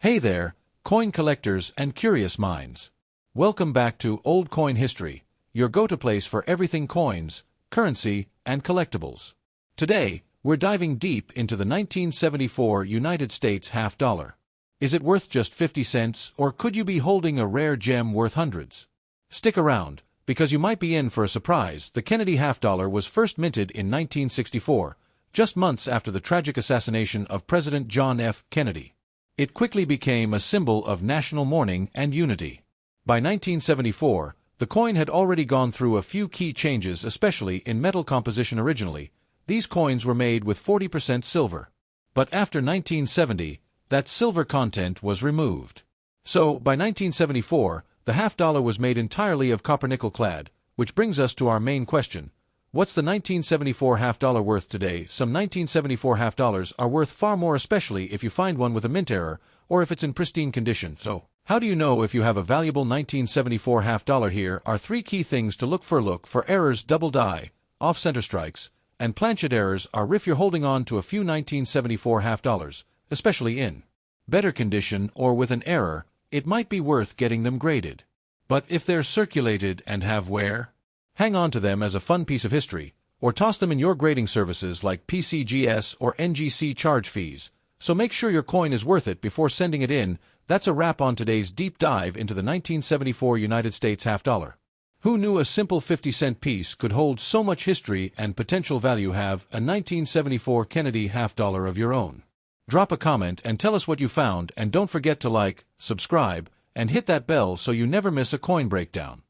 Hey there, coin collectors and curious minds. Welcome back to Old Coin History, your go-to place for everything coins, currency, and collectibles. Today, we're diving deep into the 1974 United States half dollar. Is it worth just 50 cents, or could you be holding a rare gem worth hundreds? Stick around, because you might be in for a surprise. The Kennedy half dollar was first minted in 1964, just months after the tragic assassination of President John F. Kennedy. It quickly became a symbol of national mourning and unity. By 1974, the coin had already gone through a few key changes, especially in metal composition. Originally, these coins were made with 40% silver. But after 1970, that silver content was removed. So, by 1974, the half dollar was made entirely of copper-nickel clad, which brings us to our main question. What's the 1974 half dollar worth today? Some 1974 half dollars are worth far more, especially if you find one with a mint error, or if it's in pristine condition. So, how do you know if you have a valuable 1974 half dollar? Here are three key things to look for. Look for errors: double die, off-center strikes, and planchet errors are if you're holding on to a few 1974 half dollars, especially in better condition or with an error, it might be worth getting them graded. But if they're circulated and have wear, hang on to them as a fun piece of history, or toss them in your grading services like PCGS or NGC charge fees. So make sure your coin is worth it before sending it in. That's a wrap on today's deep dive into the 1974 United States half dollar. Who knew a simple 50-cent piece could hold so much history and potential value? Have a 1974 Kennedy half dollar of your own. Drop a comment and tell us what you found, and don't forget to like, subscribe, and hit that bell so you never miss a coin breakdown.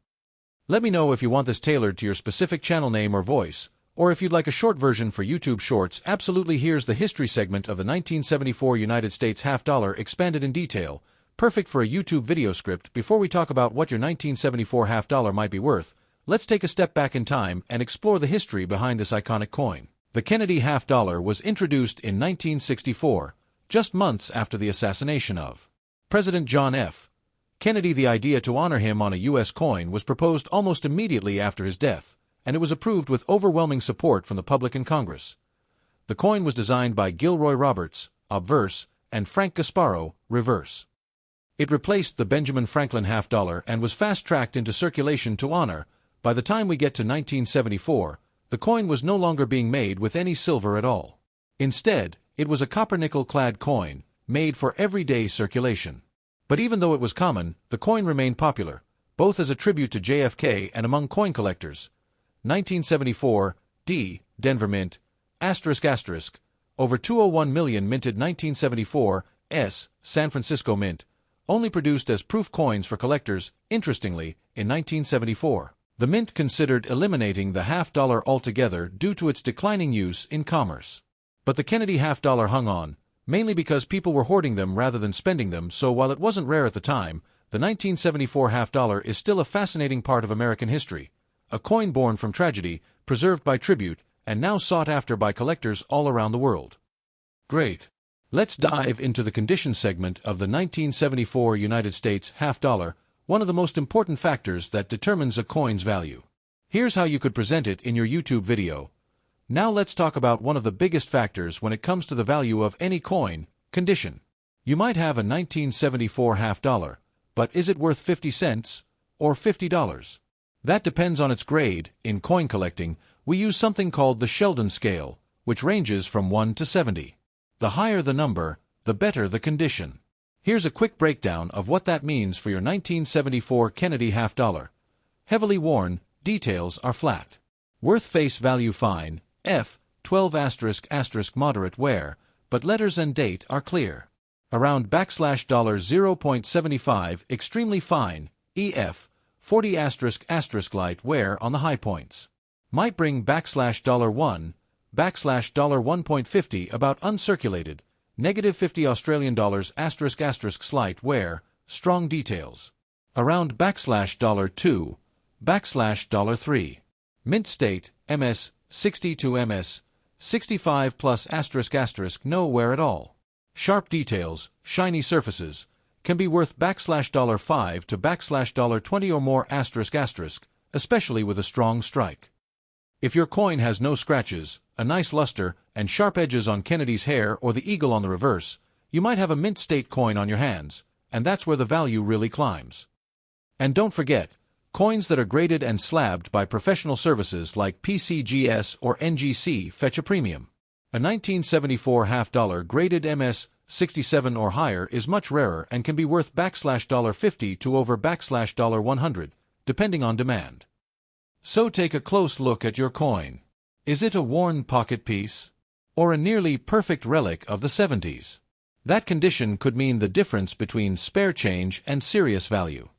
Let me know if you want this tailored to your specific channel name or voice, or if you'd like a short version for YouTube Shorts. Absolutely. Here's the history segment of the 1974 United States half dollar expanded in detail, perfect for a YouTube video script. Before we talk about what your 1974 half dollar might be worth, let's take a step back in time and explore the history behind this iconic coin. The Kennedy half dollar was introduced in 1964, just months after the assassination of President John F. Kennedy. The idea to honor him on a U.S. coin was proposed almost immediately after his death, and it was approved with overwhelming support from the public and Congress. The coin was designed by Gilroy Roberts, obverse, and Frank Gasparro, reverse. It replaced the Benjamin Franklin half dollar and was fast-tracked into circulation to honor. By the time we get to 1974, the coin was no longer being made with any silver at all. Instead, it was a copper-nickel clad coin, made for everyday circulation. But even though it was common, the coin remained popular, both as a tribute to JFK and among coin collectors. 1974, D. Denver Mint, ***, over 201 million minted. 1974, S. San Francisco Mint, only produced as proof coins for collectors. Interestingly, in 1974, the mint considered eliminating the half dollar altogether due to its declining use in commerce. But the Kennedy half dollar hung on, mainly because people were hoarding them rather than spending them. So while it wasn't rare at the time, the 1974 half dollar is still a fascinating part of American history, a coin born from tragedy, preserved by tribute, and now sought after by collectors all around the world. Great! Let's dive into the condition segment of the 1974 United States half dollar, one of the most important factors that determines a coin's value. Here's how you could present it in your YouTube video. Now let's talk about one of the biggest factors when it comes to the value of any coin: condition. You might have a 1974 half dollar, but is it worth 50 cents or $50? That depends on its grade. In coin collecting, we use something called the Sheldon scale, which ranges from 1 to 70. The higher the number, the better the condition. Here's a quick breakdown of what that means for your 1974 Kennedy half dollar. Heavily worn, details are flat. Worth face value fine, F, 12 ***, moderate wear, but letters and date are clear. Around $0.75, extremely fine, EF, 40 ***, light wear on the high points. Might bring $1, $1.50 about uncirculated, -50 Australian dollars ***, slight wear, strong details. Around $2, $3. Mint state, MS, 60 to MS, 65 plus ***, no wear at all. Sharp details, shiny surfaces, can be worth $5 to $20 or more ***, especially with a strong strike. If your coin has no scratches, a nice luster, and sharp edges on Kennedy's hair or the eagle on the reverse, You might have a mint state coin on your hands, and that's where the value really climbs. And don't forget, coins that are graded and slabbed by professional services like PCGS or NGC fetch a premium. A 1974 half-dollar graded MS-67 or higher is much rarer and can be worth $50 to over $100, depending on demand. So take a close look at your coin. Is it a worn pocket piece? Or a nearly perfect relic of the 70s? That condition could mean the difference between spare change and serious value.